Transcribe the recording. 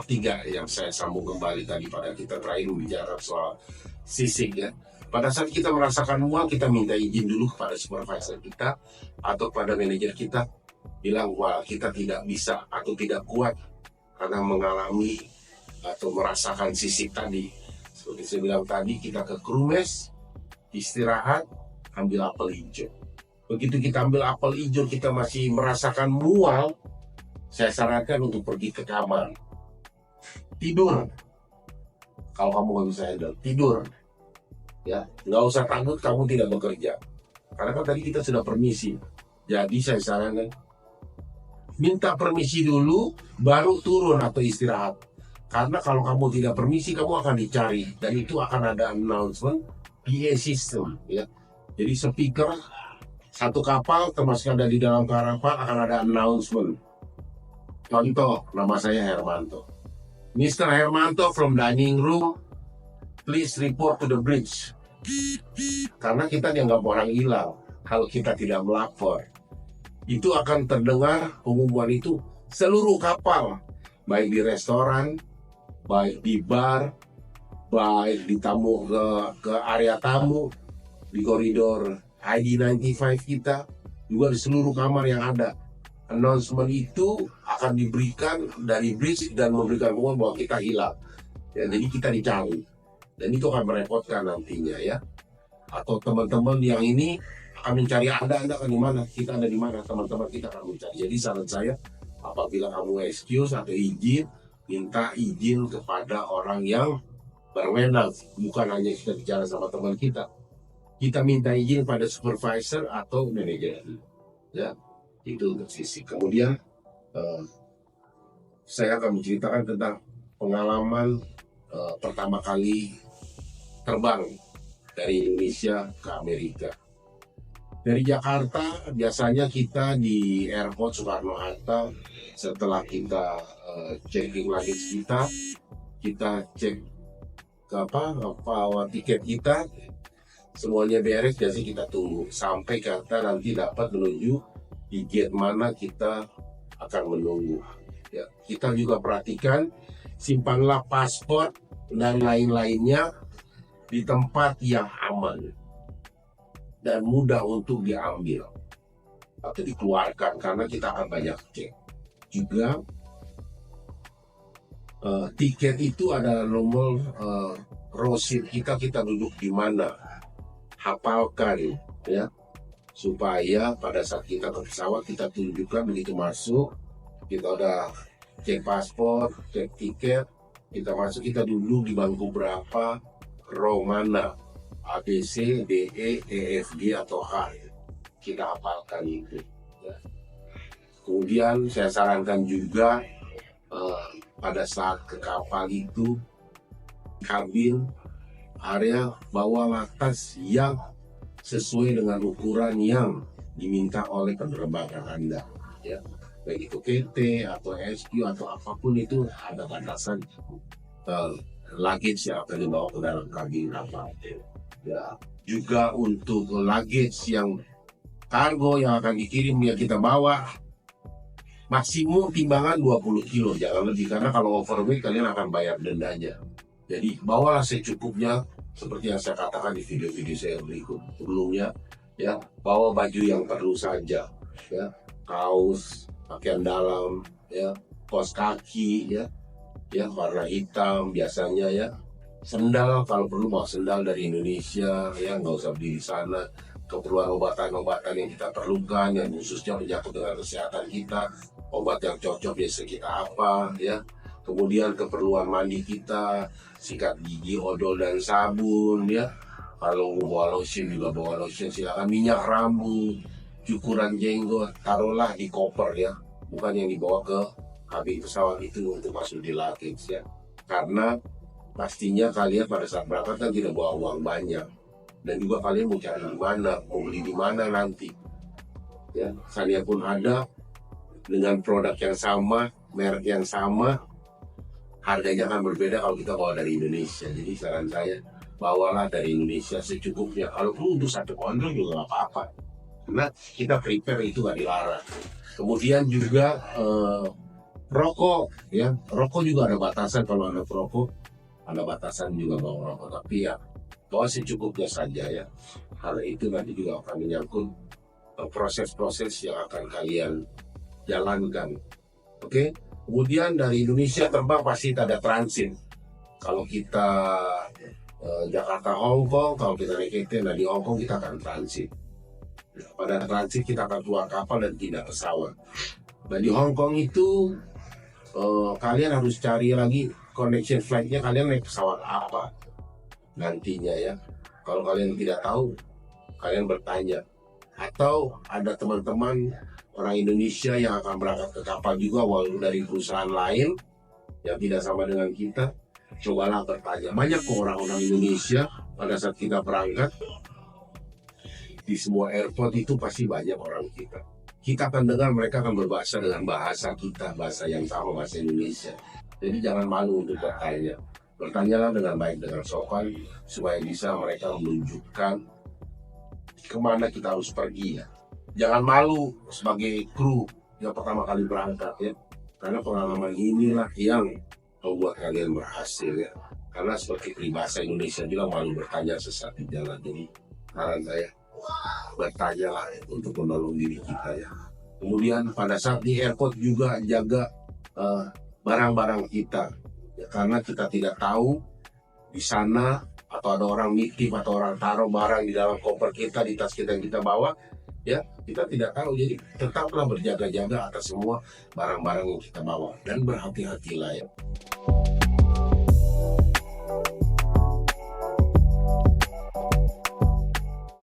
ketiga yang saya sambung kembali tadi pada kita terakhir bicara soal sisik ya. Pada saat kita merasakan mual, kita minta izin dulu kepada supervisor kita atau pada manajer kita, bilang wah kita tidak bisa atau tidak kuat karena mengalami atau merasakan sisik tadi. Seperti saya bilang tadi, kita ke krumes, istirahat, ambil apel hijau. Begitu kita ambil apel hijau, kita masih merasakan mual, saya sarankan untuk pergi ke kamar, tidur. Kalau kamu nggak bisa handle, tidur. Ya, nggak usah takut kamu tidak bekerja. Karena kan tadi kita sudah permisi. Jadi saya sarankan, minta permisi dulu, baru turun atau istirahat. Karena kalau kamu tidak permisi, kamu akan dicari. Dan itu akan ada announcement, PA system. Ya. Jadi speaker, satu kapal termasuk ada di dalam kapal akan ada announcement. Contoh, nama saya Hermanto. Mr. Hermanto from dining room, please report to the bridge. Karena kita dianggap orang hilang kalau kita tidak melapor. Itu akan terdengar pengumuman itu seluruh kapal, baik di restoran, baik di bar, baik di tamu ke area tamu, di koridor ID95 kita, juga di seluruh kamar yang ada. Announcement itu akan diberikan dari bridge dan memberikan pengumuman bahwa kita hilang. Ya, jadi kita dicari. Dan itu akan merepotkan nantinya ya. Atau teman-teman yang ini akan mencari Anda akan di mana, kita ada di mana, teman-teman kita akan mencari. Jadi saran saya, apabila kamu excuse atau izin, minta izin kepada orang yang berwenang, bukan hanya kita bicara sama teman kita. Kita minta izin pada supervisor atau manajer. Ya, itu untuk sisi. Kemudian saya akan menceritakan tentang pengalaman pertama kali terbang dari Indonesia ke Amerika. Dari Jakarta biasanya kita di airport Soekarno-Hatta, setelah kita checking luggage kita cek tiket kita, semuanya beres, biasanya kita tunggu sampai kita nanti dapat menuju di gate mana kita akan menunggu. Ya, kita juga perhatikan, simpanlah paspor dan lain-lainnya di tempat yang aman dan mudah untuk diambil atau dikeluarkan karena kita akan banyak cek. Juga tiket itu adalah nomor row seat kita duduk di mana, hafalkan ya, supaya pada saat kita ke pesawat kita tunjukkan begitu masuk, kita udah cek paspor, cek tiket, kita masuk, kita duduk di bangku berapa, row mana, A, B, C, D, E, E, F, G atau H, kita hafalkan itu ya. Kemudian saya sarankan juga pada saat ke kapal itu, kabin, area bawalah tas yang sesuai dengan ukuran yang diminta oleh penerbangan Anda ya. Baik itu KT atau SQ atau apapun, itu ada batasan luggage yang akan dibawa ke dalam kabin kapal ya. Juga untuk luggage yang kargo yang akan dikirim yang kita bawa, maksimum timbangan 20 kilo, jangan lebih, karena kalau overweight kalian akan bayar dendanya. Jadi bawalah secukupnya, seperti yang saya katakan di video-video saya berikut sebelumnya ya. Bawa baju yang perlu saja ya, kaos, pakaian dalam ya, kaos kaki ya warna hitam biasanya ya. Sendal kalau perlu bawa sendal dari Indonesia ya, nggak usah beli di sana. Keperluan obat-obatan yang kita perlukan yang khususnya menyangkut dengan kesehatan kita, obat yang cocok biasa kita apa ya. Kemudian keperluan mandi kita, sikat gigi, odol dan sabun ya. Kalau bawa lotion juga bawa lotion, silakan. Minyak rambut, cukuran jenggot, taruhlah di koper ya, bukan yang dibawa ke kabin pesawat itu untuk masuk di luggage ya. Karena pastinya kalian pada saat berangkat kan tidak bawa uang banyak, dan juga kalian mau cari di mana, mau beli di mana nanti ya. Saya pun ada dengan produk yang sama, merek yang sama, harganya akan berbeda kalau kita bawa dari Indonesia. Jadi saran saya, bawalah dari Indonesia secukupnya. Kalau perlu untuk satu kontrol juga nggak apa-apa, karena kita prepare itu nggak dilarang. Kemudian juga Rokok, ya, rokok juga ada batasan. Kalau ada perokok, ada batasan juga bawa rokok. Tapi ya, bawa secukupnya saja ya. Hal itu nanti juga akan menyangkut proses-proses yang akan kalian jalankan. Oke, kemudian dari Indonesia terbang pasti ada transit. Kalau kita Jakarta Hong Kong, kalau kita naik KT, nah di Hong Kong kita akan transit. Pada transit kita akan keluar kapal dan tidak pesawat. Nah di Hong Kong itu kalian harus cari lagi connection flightnya, kalian naik pesawat apa nantinya ya. Kalau kalian tidak tahu, kalian bertanya. Atau ada teman-teman orang Indonesia yang akan berangkat ke kapal juga walaupun dari perusahaan lain yang tidak sama dengan kita, cobalah bertanya. Banyak kok orang-orang Indonesia pada saat kita berangkat di semua airport itu pasti banyak orang kita. Kita akan dengar mereka akan berbahasa dengan bahasa kita, bahasa yang sama, bahasa Indonesia. Jadi jangan malu untuk bertanya. Bertanyalah dengan baik, dengan sopan, supaya bisa mereka menunjukkan kemana kita harus pergi ya. Jangan malu sebagai kru yang pertama kali berangkat ya. Karena pengalaman inilah yang membuat kalian berhasil ya. Karena seperti peribahasa Indonesia bilang, malu bertanya sesat di jalan. Jadi saran saya, bertanyalah untuk menolong diri kita ya. Kemudian pada saat di airport juga jaga barang-barang kita ya, karena kita tidak tahu di sana atau ada orang nitip atau orang taruh barang di dalam koper kita, di tas kita yang kita bawa ya, kita tidak tahu. Jadi tetaplah berjaga-jaga atas semua barang-barang yang kita bawa dan berhati-hatilah ya.